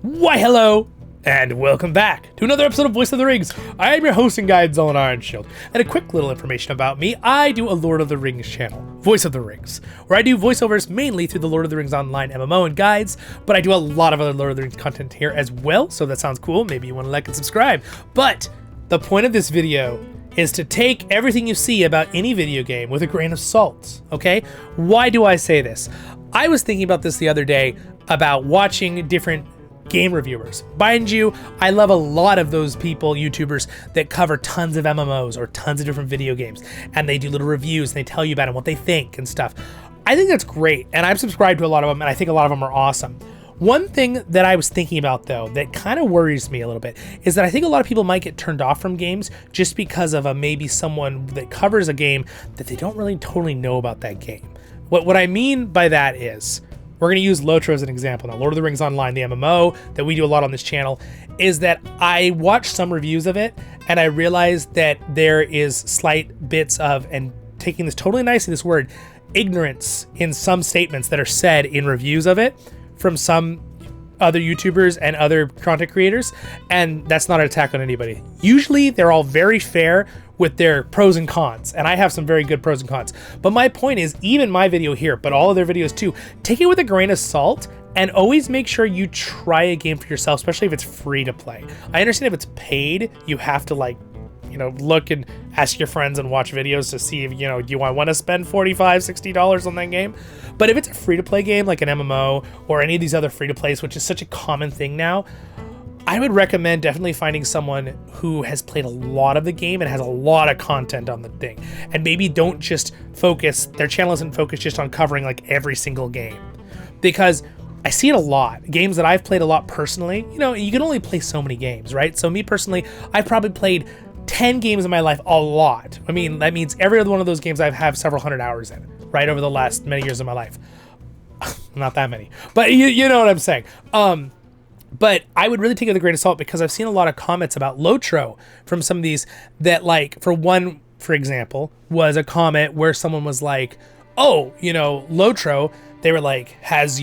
Why hello, and welcome back to another episode of Voice of the Rings. I am your host and guide, Zollin Ironshield, and a quick little information about me. I do a Lord of the Rings channel, Voice of the Rings, where I do voiceovers mainly through the Lord of the Rings Online MMO and guides, but I do a lot of other Lord of the Rings content here as well, so if that sounds cool, maybe you want to like and subscribe. But the point of this video is to take everything you see about any video game with a grain of salt, okay? Why do I say this? I was thinking about this the other day about watching different game reviewers. Mind you, I love a lot of those people, YouTubers, that cover tons of MMOs or tons of different video games, and they do little reviews and they tell you about it and what they think and stuff. I think that's great, and I've subscribed to a lot of them, and I think a lot of them are awesome. One thing that I was thinking about, though, that kind of worries me a little bit is that I think a lot of people might get turned off from games just because of maybe someone that covers a game that they don't really totally know about that game. What I mean by that is, we're going to use Lotro as an example. Now, Lord of the Rings Online, the MMO that we do a lot on this channel, is that I watched some reviews of it and I realized that there is slight bits of, and taking this totally nicely, this word, ignorance in some statements that are said in reviews of it from some other YouTubers and other content creators, and that's not an attack on anybody. Usually they're all very fair with their pros and cons, and I have some very good pros and cons. But my point is, even my video here, but all of their videos too, take it with a grain of salt and always make sure you try a game for yourself, especially if it's free to play. I understand if it's paid, you have to look and ask your friends and watch videos to see if, do you want to spend $45, $60 on that game? But if it's a free-to-play game like an MMO or any of these other free-to-plays, which is such a common thing now, I would recommend definitely finding someone who has played a lot of the game and has a lot of content on the thing. And maybe don't just focus, their channel isn't focused just on covering like every single game. Because I see it a lot. Games that I've played a lot personally, you can only play so many games, right? So me personally, I've probably played 10 games in my life, a lot. I mean, that means every other one of those games I've had several hundred hours in, right, over the last many years of my life. Not that many, but you know what I'm saying. But I would really take it with a grain of salt because I've seen a lot of comments about Lotro from some of these that, like, for example, was a comment where someone was like, oh, Lotro, they were like, has,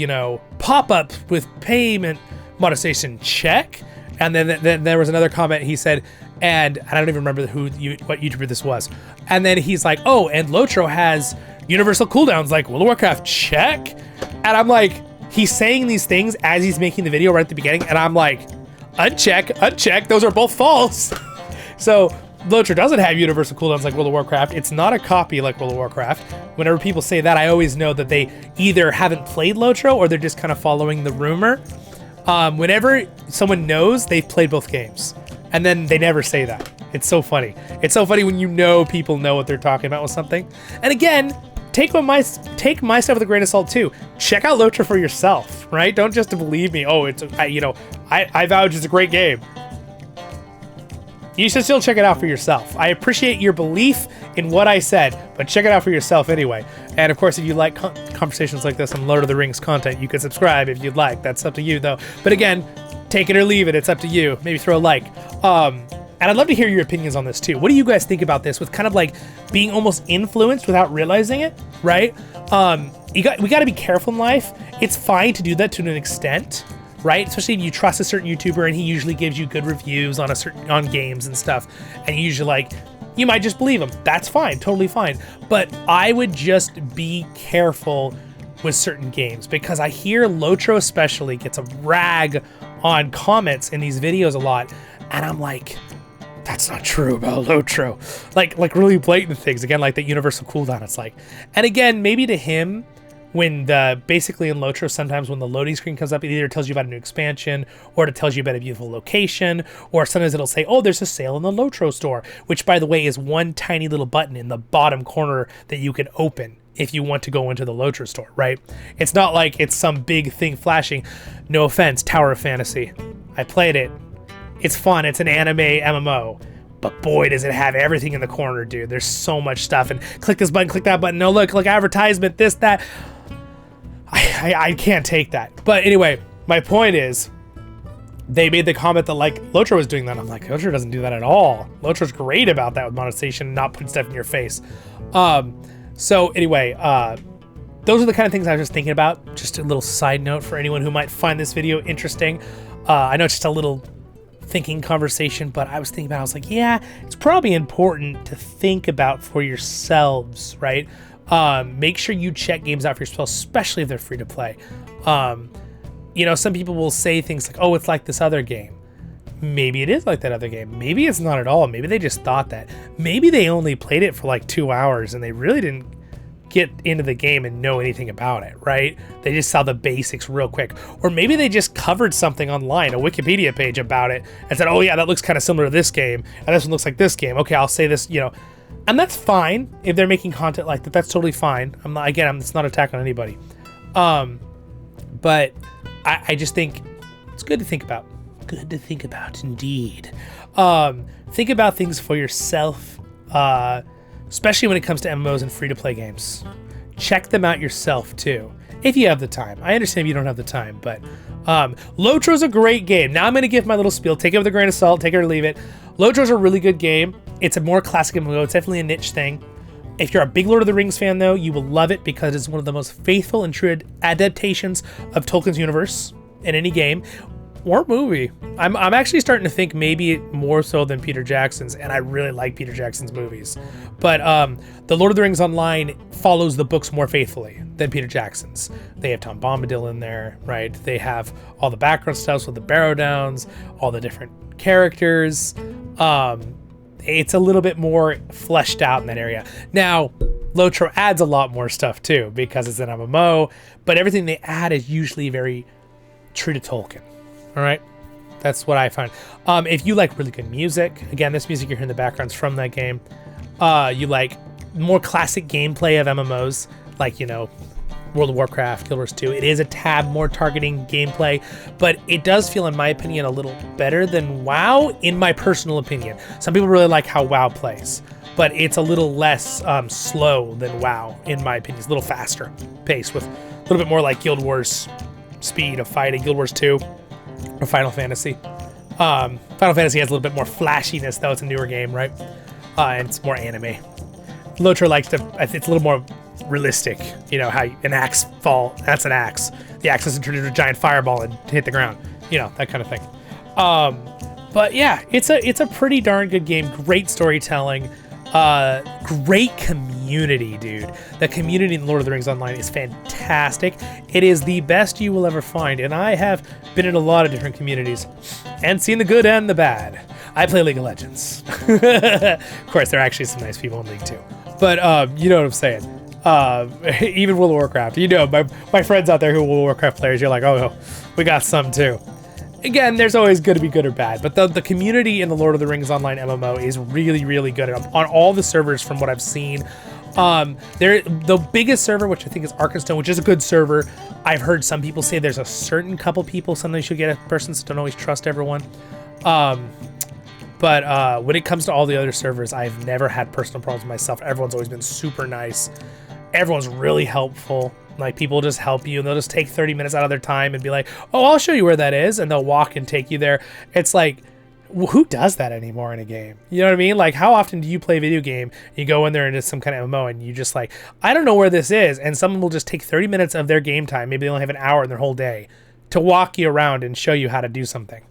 pop-up with payment monetization, check. And then there was another comment, he said, and I don't even remember what YouTuber this was. And then he's like, oh, and Lotro has universal cooldowns like World of Warcraft, check. And I'm like, he's saying these things as he's making the video right at the beginning, and I'm like, uncheck, those are both false. So Lotro doesn't have universal cooldowns like World of Warcraft. It's not a copy like World of Warcraft. Whenever people say that, I always know that they either haven't played Lotro or they're just kind of following the rumor. Whenever someone knows, they've played both games, and then they never say that. It's so funny. It's so funny when people know what they're talking about with something. And again, take my stuff with a grain of salt too. Check out Lotro for yourself, right? Don't just believe me. Oh, I vouch it's a great game. You should still check it out for yourself. I appreciate your belief in what I said, but check it out for yourself anyway. And of course, if you like conversations like this on Lord of the Rings content, you can subscribe if you'd like. That's up to you, though. But again, take it or leave it. It's up to you. Maybe throw a like. And I'd love to hear your opinions on this too. What do you guys think about this with kind of like being almost influenced without realizing it, right? We got to be careful in life. It's fine to do that to an extent, right? Especially if you trust a certain YouTuber and he usually gives you good reviews on games and stuff, and you usually you might just believe him. That's fine, totally fine. But I would just be careful with certain games because I hear Lotro especially gets a rag on comments in these videos a lot, and I'm like, that's not true about Lotro. Like really blatant things. Again, like the universal cooldown, it's like. And again, maybe to him, when basically in Lotro, sometimes when the loading screen comes up, it either tells you about a new expansion or it tells you about a beautiful location, or sometimes it'll say, oh, there's a sale in the Lotro store, which by the way is one tiny little button in the bottom corner that you can open if you want to go into the Lotro store, right? It's not like it's some big thing flashing. No offense, Tower of Fantasy. I played it. It's fun. It's an anime MMO. But boy, does it have everything in the corner, dude. There's so much stuff. And click this button, click that button. No, look, advertisement, this, that. I can't take that. But anyway, my point is, they made the comment that Lotro was doing that. I'm like, Lotro doesn't do that at all. Lotro's great about that with monetization, not putting stuff in your face. So anyway, those are the kind of things I was just thinking about. Just a little side note for anyone who might find this video interesting. I know it's just a little thinking conversation, but I was thinking about it. I was like, yeah, it's probably important to think about for yourselves, right? Make sure you check games out for yourself, especially if they're free to play. You know, some people will say things like, oh, it's like this other game. Maybe it is like that other game. Maybe it's not at all. Maybe they just thought that. Maybe they only played it for like 2 hours and they really didn't get into the game and know anything about it, right? They just saw the basics real quick. Or maybe they just covered something online, a Wikipedia page about it, and said, oh yeah, that looks kind of similar to this game, and this one looks like this game. Okay, I'll say this, you know. And that's fine if they're making content like that. That's totally fine. It's not an attack on anybody. But I just think it's good to think about. Good to think about, indeed. Think about things for yourself, especially when it comes to MMOs and free-to-play games. Check them out yourself, too, if you have the time. I understand if you don't have the time, but Lotro's a great game. Now I'm going to give my little spiel. Take it with a grain of salt. Take it or leave it. Lotro's a really good game. It's a more classic MMO. It's definitely a niche thing. If you're a big Lord of the Rings fan, though, you will love it because it's one of the most faithful and true adaptations of Tolkien's universe in any game or movie. I'm actually starting to think maybe more so than Peter Jackson's, and I really like Peter Jackson's movies. But the Lord of the Rings Online follows the books more faithfully than Peter Jackson's. They have Tom Bombadil in there, right? They have all the background stuff with the Barrow Downs, all the different characters. It's a little bit more fleshed out in that area. Now, Lotro adds a lot more stuff too because it's an MMO, but everything they add is usually very true to Tolkien. All right, that's what I find. If you like really good music, again, this music you're hearing in the background's from that game. You like more classic gameplay of MMOs, like, you know, World of Warcraft, Guild Wars 2. It is a tad more targeting gameplay, but it does feel, in my opinion, a little better than WoW, in my personal opinion. Some people really like how WoW plays, but it's a little less slow than WoW, in my opinion. It's a little faster paced with a little bit more like Guild Wars speed of fighting, Guild Wars 2 or Final Fantasy. Final Fantasy has a little bit more flashiness, though. It's a newer game, right? And it's more anime. Lotro likes to, it's a little more realistic, you know, how an axe fall, that's an axe. The axe doesn't turn into a giant fireball and hit the ground, you know, that kind of thing. But yeah, it's a pretty darn good game. Great storytelling, great community, dude. The community in Lord of the Rings Online is fantastic. It is the best you will ever find, and I have been in a lot of different communities and seen the good and the bad. I play League of Legends. Of course, there are actually some nice people in League too, but you know what I'm saying. Even World of Warcraft, you know, my friends out there who are World of Warcraft players, you're like, oh, we got some too. Again, there's always going to be good or bad, but the community in the Lord of the Rings Online MMO is really, really good on all the servers from what I've seen. The biggest server, which I think is Arkenstone, which is a good server. I've heard some people say there's a certain couple people, sometimes you'll get a person, so don't always trust everyone. But when it comes to all the other servers, I've never had personal problems myself. Everyone's always been super nice. Everyone's really helpful. Like, people just help you, and they'll just take 30 minutes out of their time and be like, oh, I'll show you where that is, and they'll walk and take you there. It's like, who does that anymore in a game? You know what I mean? Like, how often do you play a video game, you go in there and it's some kind of MMO, and you just like, I don't know where this is, and someone will just take 30 minutes of their game time, maybe they only have an hour in their whole day, to walk you around and show you how to do something.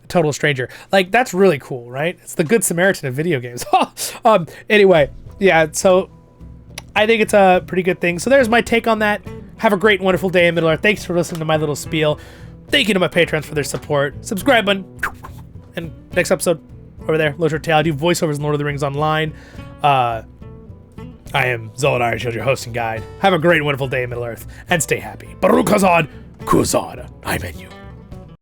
A total stranger. Like, that's really cool, right? It's the Good Samaritan of video games. Anyway, yeah, so I think it's a pretty good thing. So there's my take on that. Have a great and wonderful day in Middle-earth. Thanks for listening to my little spiel. Thank you to my patrons for their support. Subscribe button. And next episode, over there, Lotro Tale. I do voiceovers in Lord of the Rings Online. I am Zollin Ironshield, your host and guide. Have a great and wonderful day in Middle-earth. And stay happy. Baruch Hazad, Kuzad, I bet you.